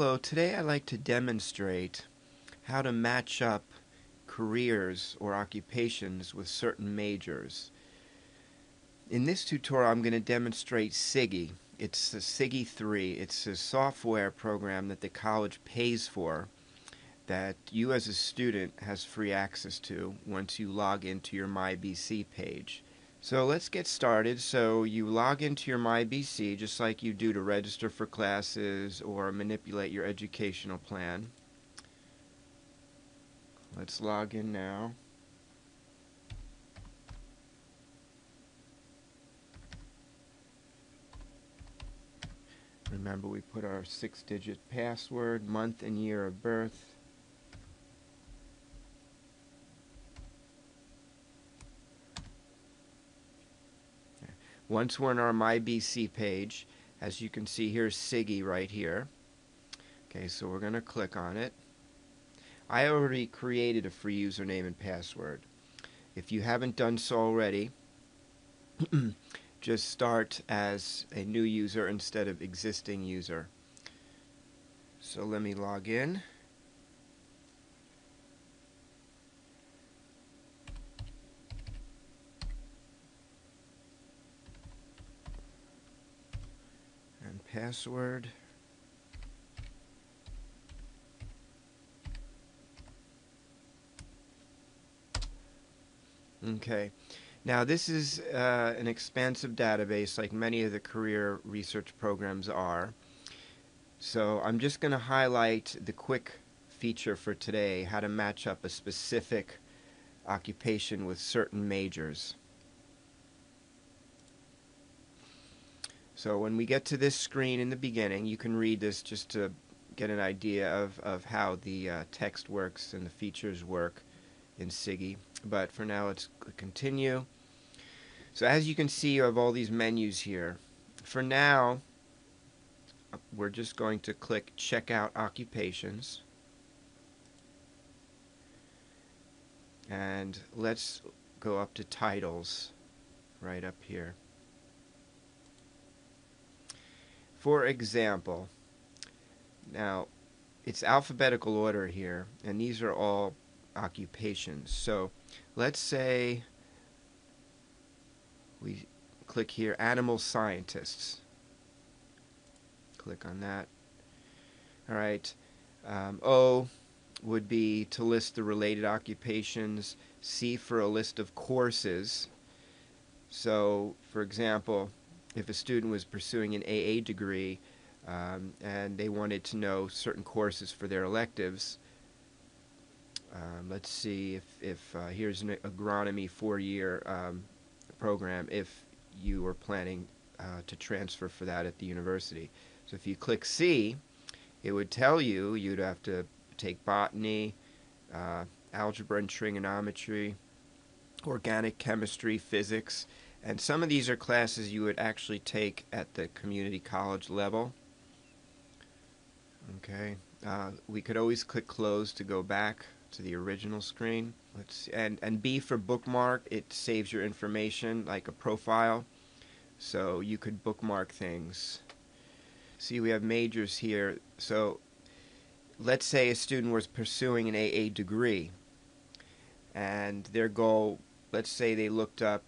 Hello, today I'd like to demonstrate how to match up careers or occupations with certain majors. In this tutorial I'm going to demonstrate SIGI. It's the SIGI 3. It's a software program that the college pays for that you as a student has free access to once you log into your MyBC page. So let's get started. So you log into your MyBC just like you do to register for classes or manipulate your educational plan. Let's log in now. Remember, we put our 6-digit password, month and year of birth. Once we're in our MyBC page, as you can see, here's SIGI right here. Okay, so we're going to click on it. I already created a free username and password. If you haven't done so already, just start as a new user instead of existing user. So let me log in. And password. Okay. Now this is an expansive database like many of the career research programs are. So I'm just going to highlight the quick feature for today, how to match up a specific occupation with certain majors. So when we get to this screen in the beginning, you can read this just to get an idea of how the text works and the features work in SIGI. But for now, let's continue. So as you can see, you have all these menus here. For now, we're just going to click Check Out Occupations. And let's go up to Titles right up here. For example, now it's alphabetical order here, and these are all occupations. So let's say we click here, Animal Scientists. Click on that. All right. O would be to list the related occupations. C for a list of courses. So, for example, if a student was pursuing an AA degree and they wanted to know certain courses for their electives, let's see if here's an agronomy 4-year program if you were planning to transfer for that at the university. So if you click C, it would tell you you'd have to take botany, algebra and trigonometry, organic chemistry, physics, and some of these are classes you would actually take at the community college level. Okay, we could always click close to go back to the original screen. And B for bookmark, it saves your information like a profile, so you could bookmark things. See, we have majors here. So let's say a student was pursuing an AA degree, and their goal, let's say they looked up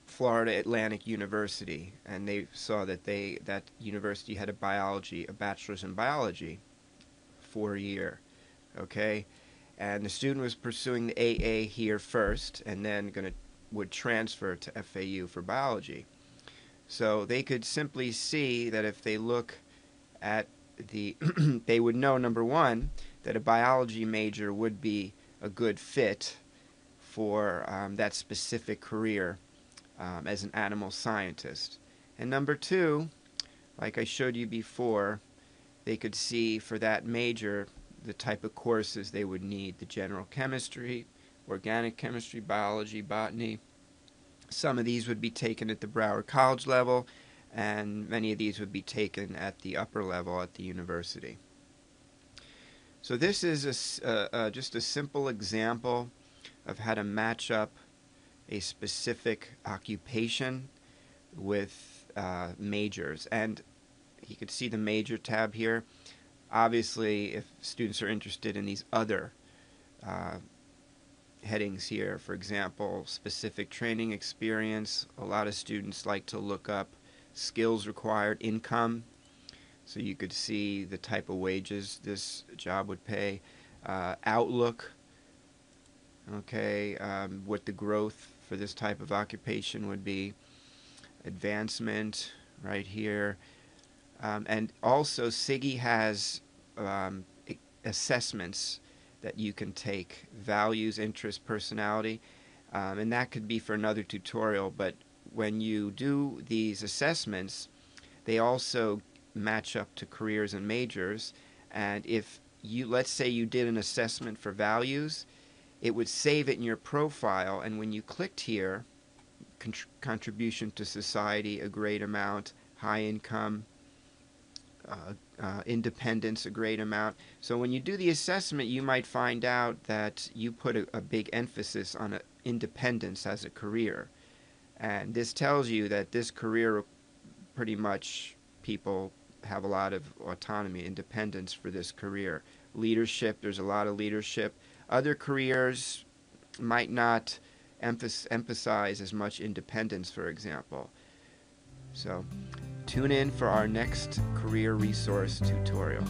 Florida Atlantic University, and they saw that that university had a bachelor's in biology, 4-year. Okay, and the student was pursuing the AA here first, and then would transfer to FAU for biology. So they could simply see that if they look at the, they would know, number one, that a biology major would be a good fit for that specific career as an animal scientist. And number two, like I showed you before, they could see for that major the type of courses they would need: the general chemistry, organic chemistry, biology, botany. Some of these would be taken at the Broward College level, and many of these would be taken at the upper level at the university. So this is just a simple example of how to match up a specific occupation with majors. And You could see the major tab here. Obviously, if students are interested in these other headings here, for example, specific training experience, a lot of students like to look up skills required, income, so you could see the type of wages this job would pay, outlook, okay, what the growth for this type of occupation would be, advancement right here, and also SIGI has assessments that you can take, values, interest, personality, and that could be for another tutorial, but when you do these assessments, they also match up to careers and majors, and if you, let's say you did an assessment for values, it would save it in your profile, and when you clicked here, contribution to society, a great amount, high income, independence, a great amount. So when you do the assessment, you might find out that you put a big emphasis on independence as a career. And this tells you that this career, pretty much people have a lot of autonomy, independence for this career. Leadership, there's a lot of leadership. Other careers might not emphasize as much independence, for example. So tune in for our next career resource tutorial.